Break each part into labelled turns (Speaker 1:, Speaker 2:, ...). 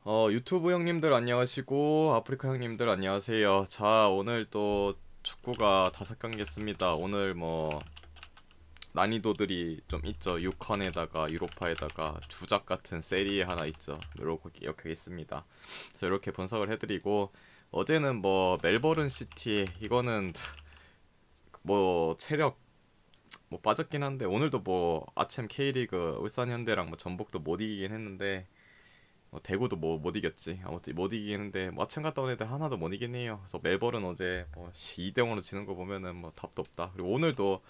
Speaker 1: 유튜브 형님들 안녕하시고 아프리카 형님들 안녕하세요. 자, 오늘 또 축구가 5경기 했습니다. 오늘 뭐 난이도들이 좀 있죠. 6컨에다가 유로파에다가 주작 같은 세리에 하나 있죠. 이렇게 있습니다. 그래서 이렇게 분석을 해드리고, 어제는 뭐 멜버른 시티 이거는 뭐 체력 뭐 빠졌긴 한데, 오늘도 뭐 아침 K리그 울산 현대랑 뭐 전북도 못 이기긴 했는데, 대구도 뭐 못 이겼지. 아무튼 못 이기는데 마침 갔다 온 애들 하나도 못 이기네요. 그래서 멜버른 어제 뭐 2대0으로 지는 거 보면은 뭐 답도 없다. 그리고 오늘도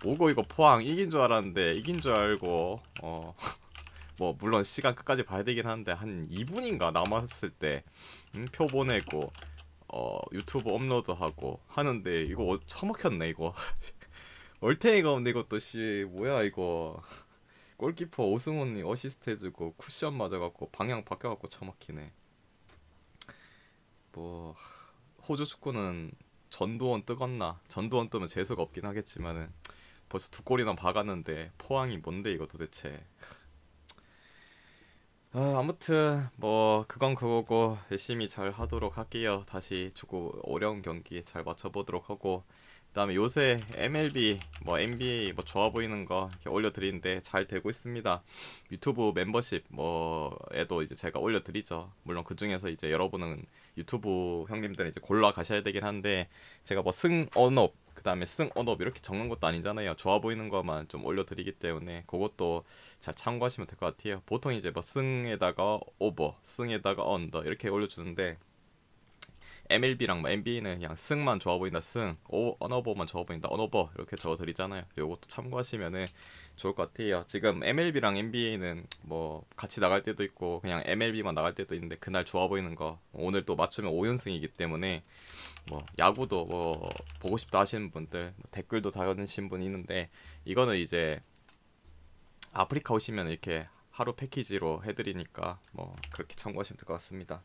Speaker 1: 오고 이거 포항 이긴 줄 알았는데, 이긴 줄 알고 뭐 물론 시간 끝까지 봐야 되긴 하는데 한 2분인가 남았을 때 표 보내고 유튜브 업로드하고 하는데, 이거 처먹혔네 이거. 얼탱이가 없네 이것도. 씨 뭐야 이거. 골키퍼 오승훈이 어시스트 해주고 쿠션 맞아갖고 방향 바뀌어갖고 처막히네. 뭐 호주 축구는 전두원 뜨겄나. 전두원 뜨면 재수가 없긴 하겠지만은 벌써 2골이나 박았는데 포항이 뭔데 이거 도대체. 아무튼 뭐 그건 그거고 열심히 잘 하도록 할게요. 다시 축구 어려운 경기 잘 맞춰보도록 하고, 그다음에 요새 MLB 뭐 NBA 뭐 좋아 보이는 거 이렇게 올려드리는데 잘 되고 있습니다. 유튜브 멤버십 뭐에도 이제 제가 올려드리죠. 물론 그 중에서 이제 여러분은 유튜브 형님들은 이제 골라 가셔야 되긴 한데, 제가 뭐 승 언업 그다음에 승 언업 이렇게 적는 것도 아니잖아요. 좋아 보이는 것만 좀 올려드리기 때문에 그것도 잘 참고하시면 될 것 같아요. 보통 이제 뭐 승에다가 오버, 승에다가 언더 이렇게 올려주는데, MLB랑 뭐 NBA는 그냥 승만 좋아 보인다 승, 언어버만 좋아 보인다 언어버 이렇게 적어드리잖아요. 요것도 참고하시면은 좋을 것 같아요. 지금 MLB랑 NBA는 뭐 같이 나갈 때도 있고 그냥 MLB만 나갈 때도 있는데, 그날 좋아 보이는 거 오늘 또 맞추면 5연승이기 때문에, 뭐 야구도 뭐 보고 싶다 하시는 분들 뭐 댓글도 달아주신 분이 있는데, 이거는 이제 아프리카 오시면 이렇게 하루 패키지로 해드리니까 뭐 그렇게 참고하시면 될 것 같습니다.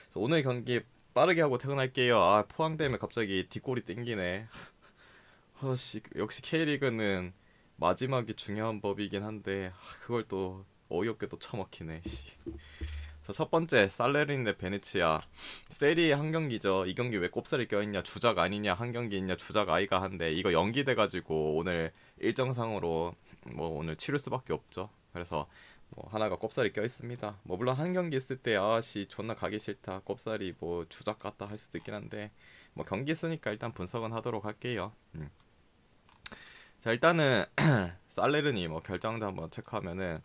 Speaker 1: 그래서 오늘 경기 빠르게 하고 퇴근할게요. 포항 때문에 갑자기 뒷골이 땡기네. 역시 K리그는 마지막이 중요한 법이긴 한데, 그걸 또 어이없게 또 처먹히네. 씨. 자, 첫 번째 살레르니 베네치아. 세리 한 경기죠. 이 경기 왜 꼽살이 껴있냐, 주작 아니냐, 한 경기 있냐, 주작 아이가 한데, 이거 연기돼가지고 오늘 일정상으로 뭐 오늘 치를 수밖에 없죠. 그래서 뭐 하나가 꼽살이 껴있습니다. 뭐 물론 한 경기 있을 때 아씨 존나 가기 싫다, 꼽살이 뭐 주작 같다 할 수도 있긴 한데, 뭐 경기 있으니까 일단 분석은 하도록 할게요. 자, 일단은 살레르니 뭐 결정도 한번 체크하면은,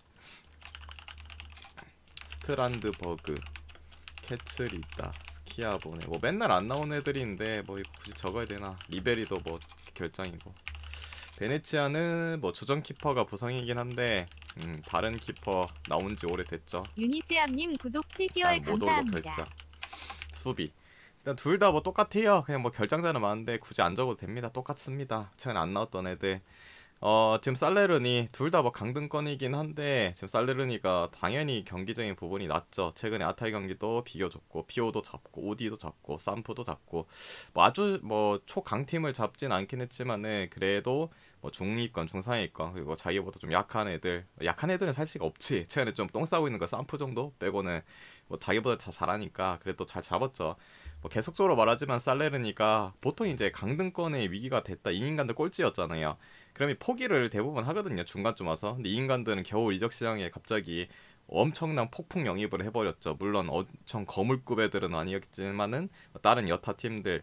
Speaker 1: 스트란드버그, 캐츠리다, 스키아보네 뭐 맨날 안 나오는 애들인데 뭐 이거 굳이 적어야 되나. 리베리도 뭐 결장이고. 베네치아는 뭐 주전 키퍼가 부상이긴 한데, 다른 키퍼 나온 지 오래됐죠.
Speaker 2: 유니세암님 구독
Speaker 1: 그다음에
Speaker 2: 7개월
Speaker 1: 모돌로
Speaker 2: 감사합니다.
Speaker 1: 결장. 수비 일단 둘 다 뭐 똑같아요. 그냥 뭐 결장자는 많은데 굳이 안 적어도 됩니다. 똑같습니다. 최근에 안 나왔던 애들. 지금 살레르니 둘 다 뭐 강등권이긴 한데, 지금 살레르니가 당연히 경기적인 부분이 낮죠. 최근에 아타이 경기도 비겨줬고 피오도 잡고 오디도 잡고 산프도 잡고, 뭐 아주 뭐 초강팀을 잡진 않긴 했지만은 그래도 뭐 중위권 중상위권 그리고 자기보다 좀 약한 애들은 살 수가 없지. 최근에 좀 똥 싸고 있는 거 산프 정도 빼고는 뭐 자기보다 다 잘하니까 그래도 잘 잡았죠. 뭐 계속적으로 말하지만 살레르니가 보통 이제 강등권의 위기가 됐다, 이 인간들 꼴찌였잖아요. 그러면 포기를 대부분 하거든요, 중간쯤 와서. 근데 이 인간들은 겨울 이적 시장에 갑자기 엄청난 폭풍 영입을 해버렸죠. 물론 엄청 거물급 애들은 아니었지만은 다른 여타 팀들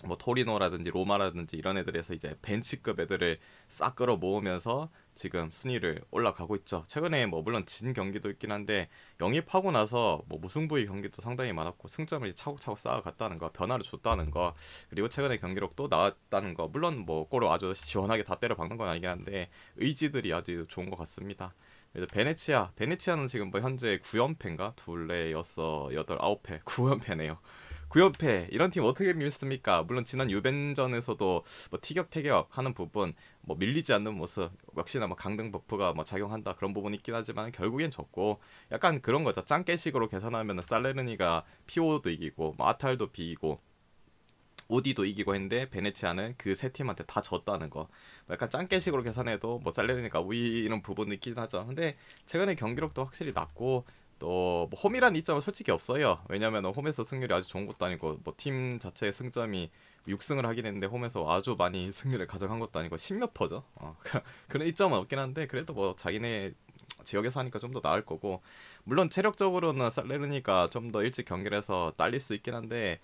Speaker 1: 뭐 토리노라든지 로마라든지 이런 애들에서 이제 벤치급 애들을 싹 끌어 모으면서 지금 순위를 올라가고 있죠. 최근에 뭐 물론 진 경기도 있긴 한데, 영입하고 나서 뭐 무승부의 경기도 상당히 많았고 승점을 이제 차곡차곡 쌓아갔다는 거, 변화를 줬다는 거, 그리고 최근에 경기력 또 나왔다는 거. 물론 뭐 골을 아주 시원하게 다 때려 박는 건 아니긴 한데 의지들이 아주 좋은 것 같습니다. 그래서 베네치아는 지금 뭐 현재 9연패인가 둘레 여섯 여덟 아홉 패 9연패네요. 9연패 이런 팀 어떻게 믿습니까? 물론 지난 유벤전에서도 뭐 티격태격 하는 부분, 뭐 밀리지 않는 모습, 역시나 뭐 강등 버프가 뭐 작용한다 그런 부분이 있긴 하지만 결국엔 졌고, 약간 그런 거죠. 짱깨식으로 계산하면 살레르니가 피오도 이기고 뭐 아탈도 비기고 오디도 이기고 했는데, 베네치아는 그 세 팀한테 다 졌다는 거. 뭐 약간 짱깨식으로 계산해도 뭐 살레르니가 우위는 부분이 있긴 하죠. 근데 최근에 경기력도 확실히 낮고, 또 뭐 홈이라는 이점은 솔직히 없어요. 왜냐면 홈에서 승률이 아주 좋은 것도 아니고 뭐 팀 자체의 승점이 6승을 하긴 했는데 홈에서 아주 많이 승률을 가져간 것도 아니고 10몇 퍼죠. 그런 이점은 없긴 한데 그래도 뭐 자기네 지역에서 하니까 좀 더 나을 거고, 물론 체력적으로는 살레르니가 좀 더 일찍 경기를 해서 딸릴 수 있긴 한데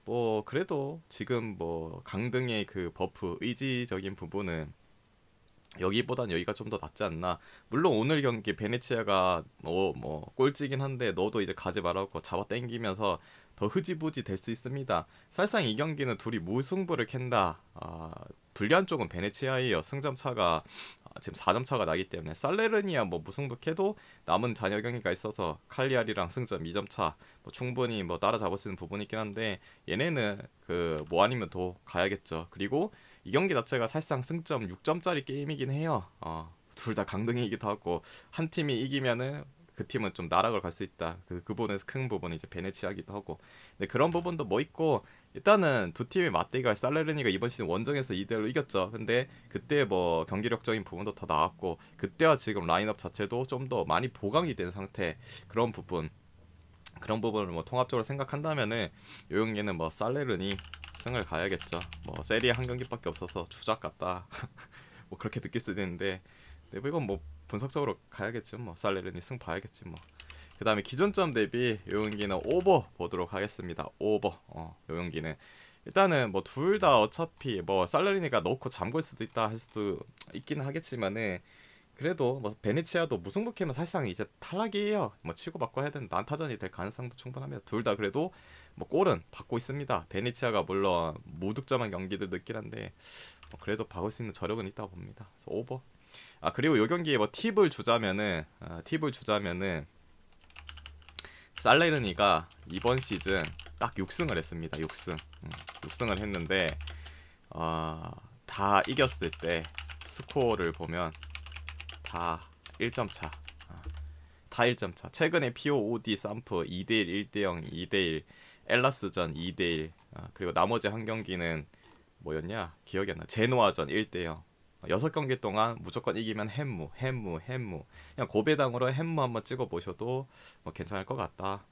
Speaker 1: 뭐 그래도 지금 뭐 강등의 그 버프 의지적인 부분은 여기보단 여기가 좀 더 낫지 않나. 물론 오늘 경기 베네치아가 뭐 꼴찌긴 한데 너도 이제 가지 말라고 잡아 당기면서 더 흐지부지 될 수 있습니다. 사실상 이 경기는 둘이 무승부를 캔다. 불리한 쪽은 베네치아예요. 승점 차가 지금 4점 차가 나기 때문에 살레르니아 뭐 무승부 캐도 남은 잔여 경기가 있어서 칼리아리랑 승점 2점 차, 뭐 충분히 뭐 따라잡을 수 있는 부분이 있긴 한데 얘네는 그 뭐 아니면 더 가야겠죠. 그리고 이 경기 자체가 사실상 승점 6점짜리 게임이긴 해요. 둘 다 강등이기도 하고 한 팀이 이기면은 그 팀은 좀 나락을 갈 수 있다. 그 부분에서 큰 부분이 이제 베네치아기도 하고. 근데 그런 부분도 뭐 있고, 일단은 두 팀의 맞대결 살레르니가 이번 시즌 원정에서 2대1로 이겼죠. 근데 그때 뭐 경기력적인 부분도 더 나았고 그때와 지금 라인업 자체도 좀 더 많이 보강이 된 상태. 그런 부분을 뭐 통합적으로 생각한다면은 요 경기는 뭐 살레르니 승을 가야겠죠. 뭐 세리에 한 경기밖에 없어서 주작 같다. 뭐 그렇게 느낄 수도 있는데, 네, 뭐 이건 뭐 분석적으로 가야겠죠. 뭐 살레르니 승 봐야겠지 뭐. 그 다음에 기존점 대비 요 경기는 오버 보도록 하겠습니다. 오버. 요 경기는 일단은 뭐 둘 다 어차피 뭐 살레르니가 넣고 잠글 수도 있다 할 수도 있긴 하겠지만은, 그래도 뭐 베네치아도 무승부 캐면 사실상 이제 탈락이에요. 뭐 치고받고 해야 되는 난타전이 될 가능성도 충분합니다. 둘 다 그래도 뭐 골은 받고 있습니다. 베네치아가 물론 무득점한 경기들도 있긴 한데 뭐 그래도 박을 수 있는 저력은 있다고 봅니다. 그래서 오버. 그리고 요 경기에 뭐 팁을 주자면은 살레르니가 이번 시즌 딱 6승을 했습니다. 6승. 6승을 했는데 다 이겼을 때 스코어를 보면 다 1점 차. 다 1점 차. 최근에 POOD 쌈프 2대1, 1대0, 2대1, 엘라스전 2대1, 그리고 나머지 한 경기는 뭐였냐? 기억이 안 나. 제노아전 1대0. 6경기 동안 무조건 이기면 햄무. 그냥 고배당으로 햄무 한번 찍어 보셔도 뭐 괜찮을 것 같다.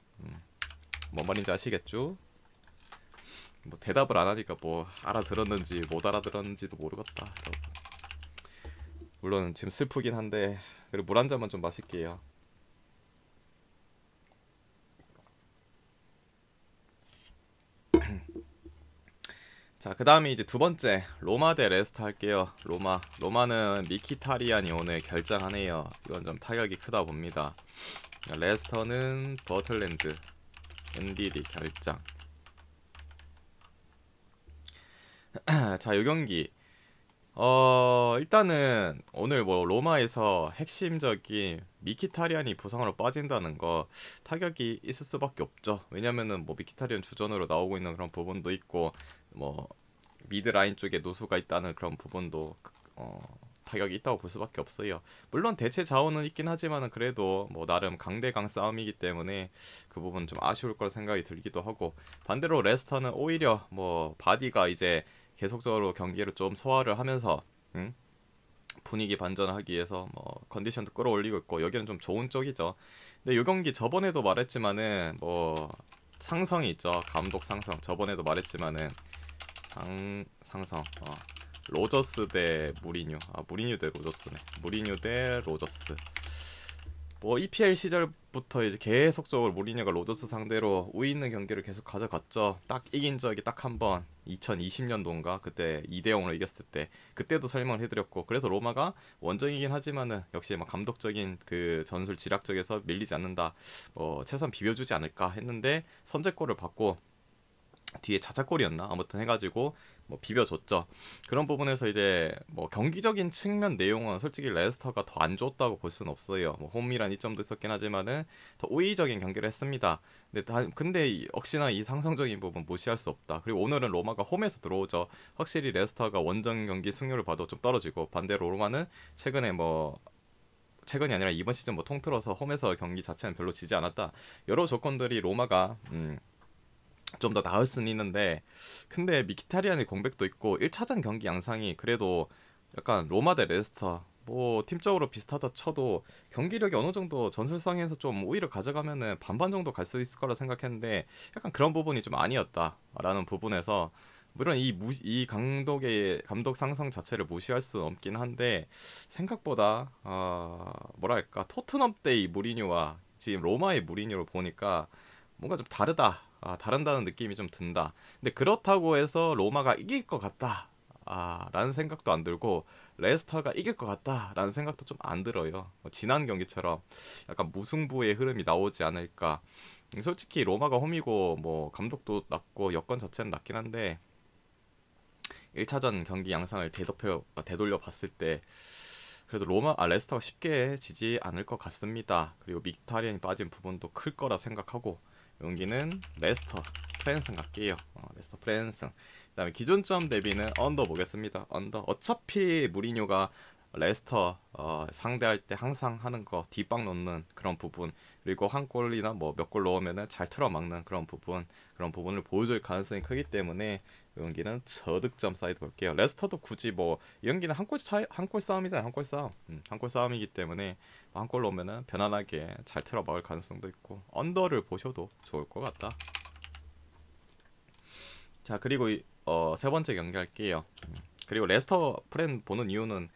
Speaker 1: 뭔 말인지 아시겠죠? 뭐 대답을 안 하니까 뭐 알아들었는지 못 알아들었는지도 모르겠다. 여러분. 물론 지금 슬프긴 한데, 그리고 물 한 잔만 좀 마실게요. 자, 그 다음에 이제 두 번째 로마 대 레스터 할게요. 로마는 미키타리안이 오늘 결장하네요. 이건 좀 타격이 크다 봅니다. 레스터는 버틀랜드 NDD 결장. 자, 요 경기 일단은 오늘 뭐 로마에서 핵심적인 미키타리안이 부상으로 빠진다는 거 타격이 있을 수밖에 없죠. 왜냐면은 뭐 미키타리안 주전으로 나오고 있는 그런 부분도 있고, 뭐 미드 라인 쪽에 누수가 있다는 그런 부분도 타격이 있다고 볼 수밖에 없어요. 물론 대체 자원은 있긴 하지만은 그래도 뭐 나름 강대강 싸움이기 때문에 그 부분 좀 아쉬울 걸 생각이 들기도 하고, 반대로 레스터는 오히려 뭐 바디가 이제 계속적으로 경기를 좀 소화를 하면서 분위기 반전하기 위해서 뭐 컨디션도 끌어올리고 있고 여기는 좀 좋은 쪽이죠. 근데 이 경기 저번에도 말했지만은 뭐 상성이 있죠. 감독 상성. 저번에도 말했지만은 상성. 로저스 대 무리뉴. 무리뉴 대 로저스네. 무리뉴 대 로저스. 뭐 EPL 시절부터 이제 계속적으로 무리뉴가 로저스 상대로 우위 있는 경기를 계속 가져갔죠. 딱 이긴 적이 딱 한 번, 2020년도인가 그때 2대0으로 이겼을 때, 그때도 설명을 해드렸고, 그래서 로마가 원정이긴 하지만은 역시 막 감독적인 그 전술 지략적에서 밀리지 않는다, 최선 비벼주지 않을까 했는데 선제골을 받고 뒤에 자책골이었나 아무튼 해가지고 뭐 비벼줬죠. 그런 부분에서 이제 뭐 경기적인 측면 내용은 솔직히 레스터가 더 안 좋았다고 볼 수는 없어요. 뭐 홈이란 이점도 있었긴 하지만은 더 우위적인 경기를 했습니다. 근데 역시나 이 상성적인 부분 무시할 수 없다. 그리고 오늘은 로마가 홈에서 들어오죠. 확실히 레스터가 원정 경기 승률을 봐도 좀 떨어지고, 반대로 로마는 최근이 아니라 이번 시즌 뭐 통틀어서 홈에서 경기 자체는 별로 지지 않았다. 여러 조건들이 로마가 좀 더 나을 수는 있는데, 근데 미키타리안의 공백도 있고 1차전 경기 양상이 그래도 약간 로마 대 레스터 뭐 팀적으로 비슷하다 쳐도 경기력이 어느 정도 전술상에서 좀 우위를 가져가면은 반반 정도 갈 수 있을 거라 생각했는데 약간 그런 부분이 좀 아니었다라는 부분에서 물론 이 감독의 감독 상성 자체를 무시할 수 없긴 한데 생각보다 뭐랄까 토트넘 때 이 무리뉴와 지금 로마의 무리뉴를 보니까 뭔가 좀 다르다. 다른다는 느낌이 좀 든다. 근데 그렇다고 해서 로마가 이길 것 같다. 라는 생각도 안 들고 레스터가 이길 것 같다라는 생각도 좀 안 들어요. 지난 경기처럼 약간 무승부의 흐름이 나오지 않을까. 솔직히 로마가 홈이고 뭐 감독도 낮고 여건 자체는 낮긴 한데 1차전 경기 양상을 되돌려 봤을 때 그래도 레스터가 쉽게 지지 않을 것 같습니다. 그리고 미키타리안이 빠진 부분도 클 거라 생각하고 여기는 레스터 프랜슨 갈게요. 레스터 프랜슨. 그다음에 기존점 대비는 언더 보겠습니다. 언더. 어차피 무리뉴가 레스터 상대할 때 항상 하는 거 뒷방 놓는 그런 부분 그리고 한 골이나 뭐 몇 골 넣으면은 잘 틀어막는 그런 부분을 보여줄 가능성이 크기 때문에 이 경기는 저득점 사이드 볼게요. 레스터도 굳이 뭐 이 경기는 한 골 싸움이잖아요. 한 골 싸움. 한 골 싸움이기 때문에 한 골 넣으면은 편안하게 잘 틀어막을 가능성도 있고 언더를 보셔도 좋을 것 같다. 자 그리고 세 번째 경기 할게요. 그리고 레스터 프렌 보는 이유는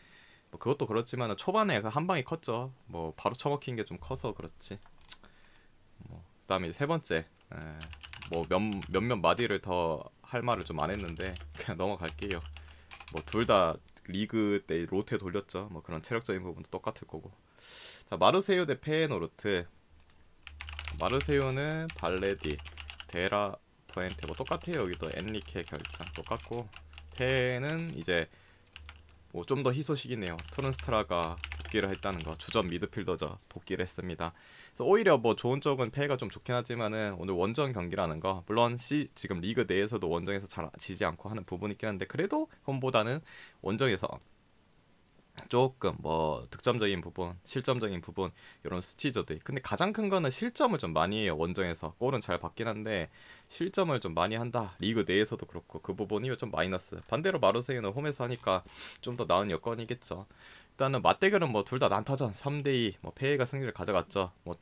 Speaker 1: 뭐 그것도 그렇지만 초반에 그 한 방이 컸죠. 뭐 바로 쳐먹힌 게 좀 커서 그렇지. 뭐 그다음에 세 번째 뭐 몇몇 마디를 더 할 말을 좀 안 했는데 그냥 넘어갈게요. 뭐 둘 다 리그 때 로테 돌렸죠. 뭐 그런 체력적인 부분도 똑같을 거고. 자 마르세유 대 페에노르트. 마르세유는 발레디, 데라 포엔테 뭐 똑같아요. 여기도 엔리케 결장 똑같고 페는 이제 뭐 좀 더 희소식이네요. 투른스트라가 복귀를 했다는 거. 주전 미드필더죠. 복귀를 했습니다. 그래서 오히려 뭐 좋은 쪽은 패가 좀 좋긴 하지만은 오늘 원정 경기라는 거 물론 지금 리그 내에서도 원정에서 잘 지지 않고 하는 부분이 있긴 한데 그래도 홈보다는 원정에서 조금 뭐 득점적인 부분, 실점적인 부분 이런 수치저들. 근데 가장 큰 거는 실점을 좀 많이 해요. 원정에서 골은 잘 받긴 한데 실점을 좀 많이 한다. 리그 내에서도 그렇고 그 부분이 좀 마이너스. 반대로 마르세유는 홈에서 하니까 좀 더 나은 여건이겠죠. 일단은 맞대결은 뭐 둘 다 난타전 3대2 뭐 페이가 승리를 가져갔죠. 뭐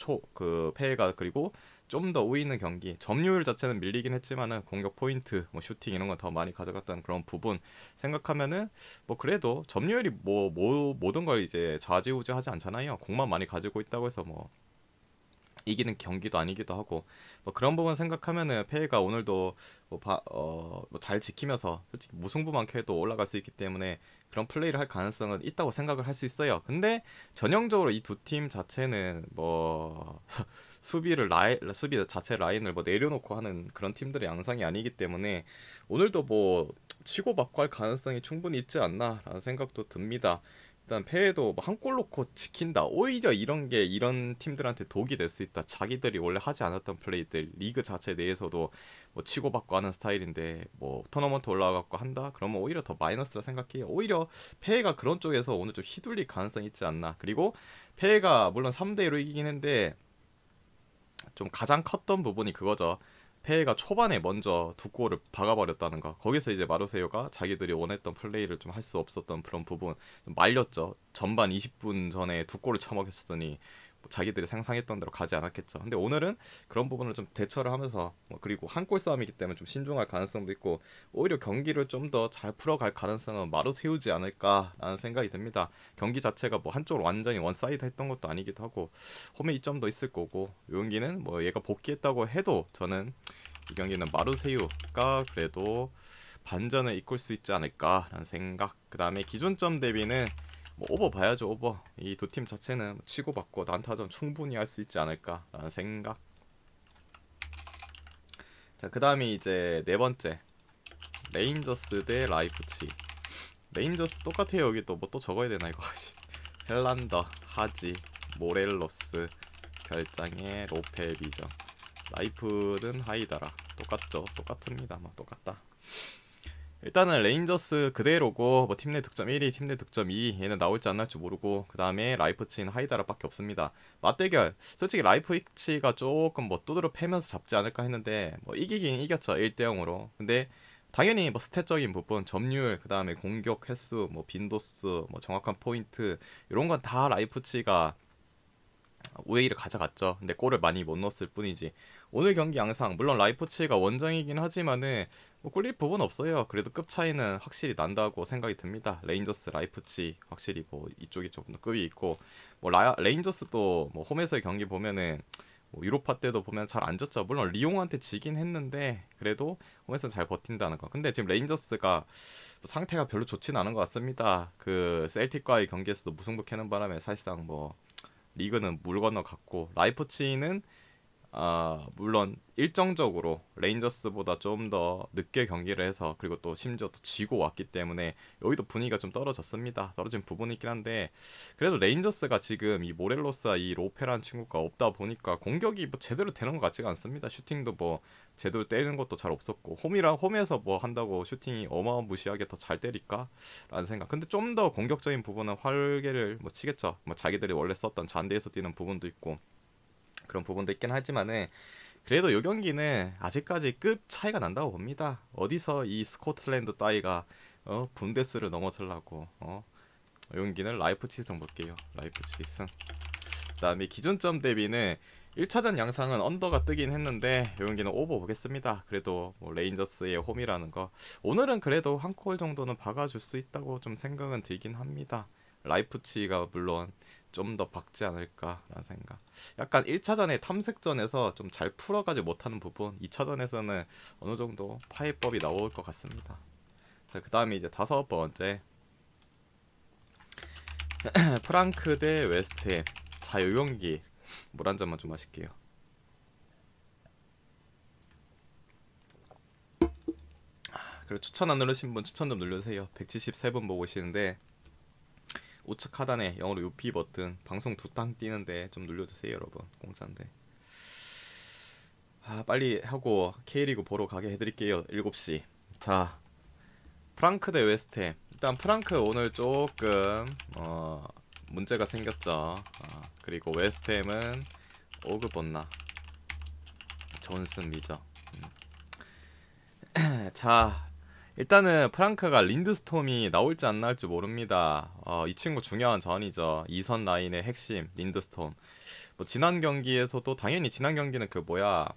Speaker 1: 페이가 그리고 좀 더 우위 있는 경기 점유율 자체는 밀리긴 했지만은 공격 포인트 뭐 슈팅 이런 건 더 많이 가져갔다는 그런 부분 생각하면은 뭐 그래도 점유율이 모든 걸 이제 좌지우지하지 않잖아요. 공만 많이 가지고 있다고 해서 뭐 이기는 경기도 아니기도 하고 뭐 그런 부분 생각하면은 페이가 오늘도 뭐잘 지키면서 솔직히 무승부만 캐도 올라갈 수 있기 때문에 그런 플레이를 할 가능성은 있다고 생각을 할 수 있어요. 근데 전형적으로 이 두 팀 자체는 뭐 수비 자체 라인을 뭐 내려놓고 하는 그런 팀들의 양상이 아니기 때문에 오늘도 뭐 치고받고 할 가능성이 충분히 있지 않나라는 생각도 듭니다. 일단 패해도 뭐 한 골 넣고 지킨다. 오히려 이런 팀들한테 독이 될 수 있다. 자기들이 원래 하지 않았던 플레이들 리그 자체 내에서도 뭐 치고받고 하는 스타일인데 뭐 토너먼트 올라가고 한다. 그러면 오히려 더 마이너스라 생각해요. 오히려 패해가 그런 쪽에서 오늘 좀 휘둘릴 가능성이 있지 않나. 그리고 패해가 물론 3대1로 이기긴 했는데 좀 가장 컸던 부분이 그거죠. 페이가 초반에 먼저 두 골을 박아버렸다는 거. 거기서 이제 마르세유가 자기들이 원했던 플레이를 좀 할 수 없었던 그런 부분 좀 말렸죠. 전반 20분 전에 두 골을 쳐먹였으니 뭐 자기들이 상상했던 대로 가지 않았겠죠. 근데 오늘은 그런 부분을 좀 대처를 하면서 그리고 한 골 싸움이기 때문에 좀 신중할 가능성도 있고 오히려 경기를 좀 더 잘 풀어갈 가능성은 마르세유지 않을까라는 생각이 듭니다. 경기 자체가 뭐 한쪽으로 완전히 원사이드 했던 것도 아니기도 하고 홈에 이점도 있을 거고 이 경기는 뭐 얘가 복귀했다고 해도 저는 이 경기는 마르세유가 그래도 반전을 이끌 수 있지 않을까라는 생각. 그 다음에 기존점 대비는 뭐 오버 봐야죠. 오버. 이 두 팀 자체는 치고받고 난타전 충분히 할 수 있지 않을까라는 생각. 자, 그 다음이 이제 네 번째 레인저스 대 라이프치. 레인저스 똑같아요. 여기 또 뭐 또 적어야 되나 이거. 헬란더, 하지, 모렐로스, 결장의 로페 비정. 라이프는 하이다라. 똑같죠. 똑같습니다. 뭐 똑같다. 일단은 레인저스 그대로고 뭐 팀 내 득점 1위, 팀 내 득점 2위 얘는 나올지 안 나올지 모르고 그 다음에 라이프치는 하이다라밖에 없습니다. 맞대결 솔직히 라이프치가 조금 뭐 두드러 패면서 잡지 않을까 했는데 뭐 이기긴 이겼죠. 1대0으로. 근데 당연히 뭐 스탯적인 부분, 점유율, 그 다음에 공격 횟수, 뭐 빈도수, 뭐 정확한 포인트 이런 건 다 라이프치히가 우웨이를 가져갔죠. 근데 골을 많이 못 넣었을 뿐이지. 오늘 경기 양상 물론 라이프치히가 원정이긴 하지만은 뭐 꿀릴 부분 없어요. 그래도 급 차이는 확실히 난다고 생각이 듭니다. 레인저스, 라이프치히 확실히 뭐 이쪽이 조금 더 급이 있고 뭐 레인저스도 뭐 홈에서의 경기 보면은 뭐 유로파 때도 보면 잘 안 졌죠. 물론 리옹한테 지긴 했는데 그래도 홈에서는 잘 버틴다는 거. 근데 지금 레인저스가 상태가 별로 좋지는 않은 것 같습니다. 그 셀틱과의 경기에서도 무승부 캐는 바람에 사실상 뭐 리그는 물 건너갔고 라이프치히는 물론 일정적으로 레인저스보다 좀 더 늦게 경기를 해서 그리고 또 심지어 또 지고 왔기 때문에 여기도 분위기가 좀 떨어졌습니다. 떨어진 부분이 있긴 한데 그래도 레인저스가 지금 이 모렐로스와 이 로페라는 친구가 없다 보니까 공격이 뭐 제대로 되는 것 같지가 않습니다. 슈팅도 뭐 제대로 때리는 것도 잘 없었고 홈에서 뭐 한다고 슈팅이 어마무시하게 더 잘 때릴까? 라는 생각. 근데 좀 더 공격적인 부분은 활개를 뭐 치겠죠. 뭐 자기들이 원래 썼던 잔디에서 뛰는 부분도 있고 그런 부분도 있긴 하지만은 그래도 이 경기는 아직까지 급 차이가 난다고 봅니다. 어디서 이 스코틀랜드 따위가 분데스를 넘어서려고 이 경기는 라이프치히 승 볼게요. 라이프치히 승. 그다음에 기준점 대비는 1차전 양상은 언더가 뜨긴 했는데 이 경기는 오버 보겠습니다. 그래도 뭐 레인저스의 홈이라는 거 오늘은 그래도 한 콜 정도는 박아줄 수 있다고 좀 생각은 들긴 합니다. 라이프치히가 물론 좀 더 박지 않을까라는 생각. 약간 1차전의 탐색전에서 좀 잘 풀어가지 못하는 부분 2차전에서는 어느 정도 파해법이 나올 것 같습니다. 자, 그 다음에 이제 5번째 프랑크 대 웨스트햄. 자, 요 경기 물 한 잔만 좀 마실게요. 그리고 추천 안 누르신 분 추천 좀 눌러주세요. 173분 보고 계시는데 우측 하단에 영어로 UP 버튼 방송 두 땅 띄는데 좀 눌러주세요 여러분. 공짜인데 빨리 하고 K리그 보러 가게 해드릴게요. 7시. 자, 프랑크 대 웨스트햄. 일단 프랑크 오늘 조금 문제가 생겼죠. 그리고 웨스트햄은 오그본나 존슨 미저. 자, 일단은 프랑크가 린드스톰이 나올지 안 나올지 모릅니다. 이 친구 중요한 전이죠. 2선 라인의 핵심 린드스톰. 뭐 지난 경기에서도 당연히 지난 경기는 그 뭐야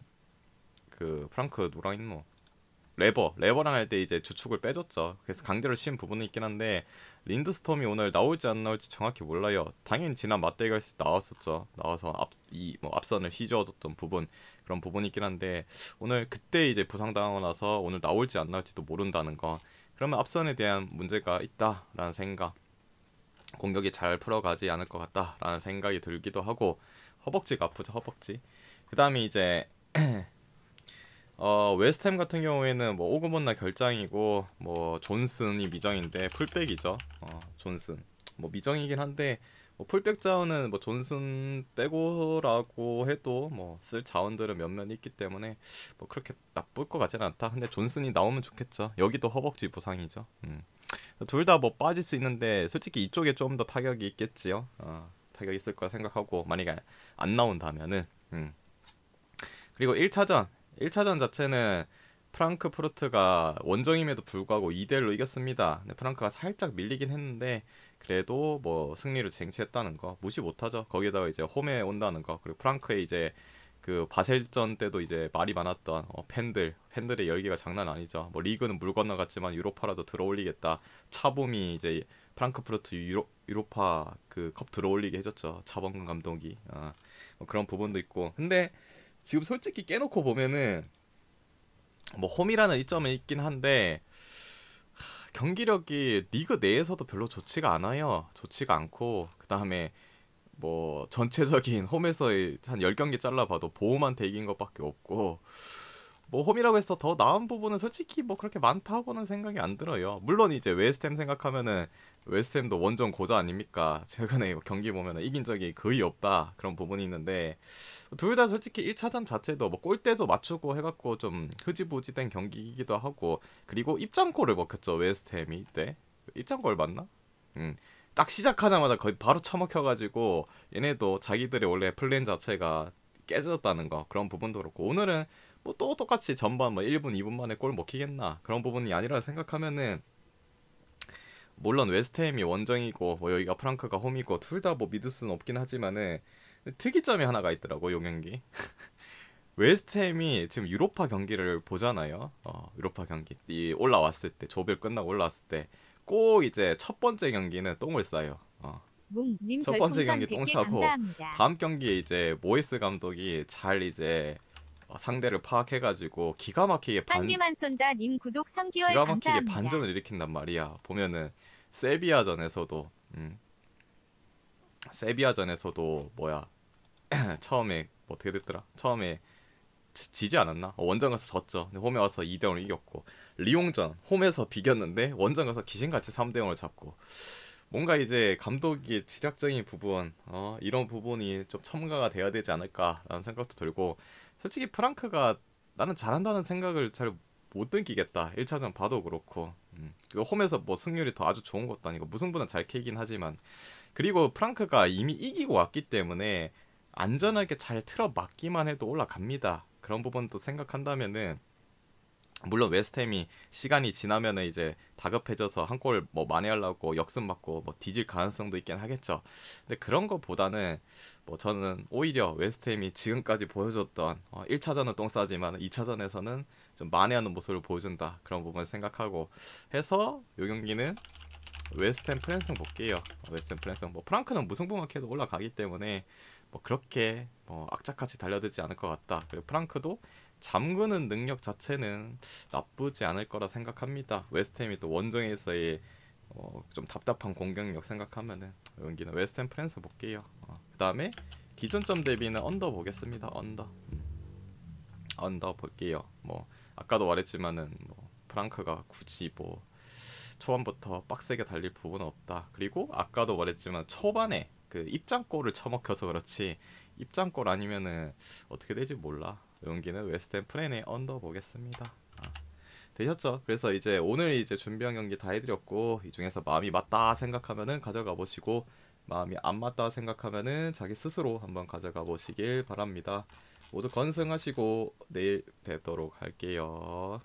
Speaker 1: 그 프랑크 누랑 있노 레버랑 할 때 이제 주축을 빼줬죠. 그래서 강제로 씌운 부분은 있긴 한데 린드스톰이 오늘 나올지 안 나올지 정확히 몰라요. 당연히 지난 맞대결에서 나왔었죠. 나와서 앞선을 휘저어줬던 부분 그런 부분이 있긴 한데 오늘 그때 이제 부상당하고 나서 오늘 나올지 안 나올지도 모른다는 거. 그러면 앞선에 대한 문제가 있다라는 생각. 공격이 잘 풀어가지 않을 것 같다라는 생각이 들기도 하고 허벅지가 아프죠. 허벅지. 그 다음에 이제 웨스트햄 같은 경우에는 뭐 오그먼나 결장이고 뭐 존슨이 미정인데 풀백이죠. 존슨 뭐 미정이긴 한데 뭐 풀백 자원은 뭐 존슨 빼고라고 해도 뭐 쓸 자원들은 몇몇 있기 때문에 뭐 그렇게 나쁠 것 같지는 않다. 근데 존슨이 나오면 좋겠죠. 여기도 허벅지 부상이죠. 둘 다 뭐 빠질 수 있는데 솔직히 이쪽에 좀 더 타격이 있겠지요. 타격이 있을 거라 생각하고 만약에 안 나온다면은 그리고 1차전 자체는 프랑크푸르트가 원정임에도 불구하고 2대1로 이겼습니다. 근데 프랑크가 살짝 밀리긴 했는데 그래도 뭐 승리를 쟁취했다는 거 무시 못하죠. 거기다가 이제 홈에 온다는 거 그리고 프랑크의 이제 그 바셀전 때도 이제 말이 많았던 팬들의 열기가 장난 아니죠. 뭐 리그는 물 건너갔지만 유로파라도 들어올리겠다. 차붐이 이제 프랑크푸르트 유로파 그 컵 들어올리게 해줬죠. 차범근 감독이. 뭐 그런 부분도 있고. 근데 지금 솔직히 깨놓고 보면은 뭐 홈이라는 이점은 있긴 한데 경기력이 리그 내에서도 별로 좋지가 않아요. 좋지가 않고 그 다음에 뭐 전체적인 홈에서의 한 10경기 잘라봐도 보험한테 이긴 것밖에 없고 뭐 홈이라고 해서 더 나은 부분은 솔직히 뭐 그렇게 많다고는 생각이 안 들어요. 물론 이제 웨스트햄 생각하면은 웨스트햄도 원정 고자 아닙니까? 최근에 경기 보면은 이긴 적이 거의 없다 그런 부분이 있는데 둘 다 솔직히 1차전 자체도 뭐 골대도 맞추고 해갖고 좀 흐지부지된 경기이기도 하고 그리고 입장골을 먹혔죠 웨스트햄이 이때 입장골 맞나? 딱 시작하자마자 거의 바로 처먹혀가지고 얘네도 자기들의 원래 플랜 자체가 깨졌다는 거 그런 부분도 그렇고 오늘은 뭐 또 똑같이 전반 뭐 1분 2분 만에 골 먹히겠나 그런 부분이 아니라 생각하면은 물론 웨스트햄이 원정이고 뭐 여기가 프랑크가 홈이고 둘 다 뭐 믿을 수는 없긴 하지만은 특이점이 하나가 있더라고 요 경기. 웨스트햄이 지금 유로파 경기를 보잖아요. 유로파 경기 이 올라왔을 때 조별 끝나고 올라왔을 때 꼭 이제 첫 번째 경기는 똥을 싸요.
Speaker 2: 뭉님
Speaker 1: 첫 번째
Speaker 2: 별풍선
Speaker 1: 경기 똥
Speaker 2: 100개
Speaker 1: 싸고
Speaker 2: 감사합니다.
Speaker 1: 다음 경기에 이제 모이스 감독이 잘 이제 상대를 파악해가지고
Speaker 2: 한 개만 쏜다 님 구독 3개월
Speaker 1: 기가 막히게
Speaker 2: 감사합니다.
Speaker 1: 반전을 일으킨단 말이야. 보면은 세비야전에서도 세비야전에서도 뭐야 처음에 뭐 어떻게 됐더라? 처음에 지지 않았나? 원정 가서 졌죠. 근데 홈에 와서 2대0을 이겼고 리옹전 홈에서 비겼는데 원정 가서 귀신같이 3대0을 잡고 뭔가 이제 감독의 지략적인 부분 이런 부분이 좀 첨가가 돼야 되지 않을까라는 생각도 들고 솔직히 프랑크가 나는 잘한다는 생각을 잘 못 느끼겠다. 1차전 봐도 그렇고 그 홈에서 뭐 승률이 더 아주 좋은 것도 아니고 무승부는 잘 캐긴 하지만 그리고 프랑크가 이미 이기고 왔기 때문에 안전하게 잘 틀어 막기만 해도 올라갑니다. 그런 부분도 생각한다면은 물론 웨스트햄이 시간이 지나면은 이제 다급해져서 한 골 뭐 만회하려고 역습 맞고 뭐 뒤질 가능성도 있긴 하겠죠. 근데 그런 거보다는 뭐 저는 오히려 웨스트햄이 지금까지 보여줬던 1차전은 똥 싸지만 2차전에서는 좀 만회하는 모습을 보여준다. 그런 부분 생각하고 해서 요 경기는 웨스트햄 프랜승 볼게요. 웨스트햄 프랜승 뭐 프랑크는 무승부만 해도 올라가기 때문에 뭐 그렇게 뭐 악착같이 달려들지 않을 것 같다. 그리고 프랑크도 잠그는 능력 자체는 나쁘지 않을 거라 생각합니다. 웨스트햄이 또 원정에서의 좀 답답한 공격력 생각하면은 여기는 웨스트햄 프랜스 볼게요. 그 다음에 기존점 대비는 언더 보겠습니다. 언더 볼게요. 뭐 아까도 말했지만은 뭐 프랑크가 굳이 뭐 초반부터 빡세게 달릴 부분은 없다. 그리고 아까도 말했지만 초반에 그 입장골을 처먹혀서 그렇지 입장골 아니면은 어떻게 될지 몰라. 용기는 웨스트햄 프렌의 언더 보겠습니다. 되셨죠? 그래서 이제 오늘 이제 준비한 경기 다 해드렸고 이 중에서 마음이 맞다 생각하면은 가져가 보시고 마음이 안 맞다 생각하면은 자기 스스로 한번 가져가 보시길 바랍니다. 모두 건승하시고 내일 뵙도록 할게요.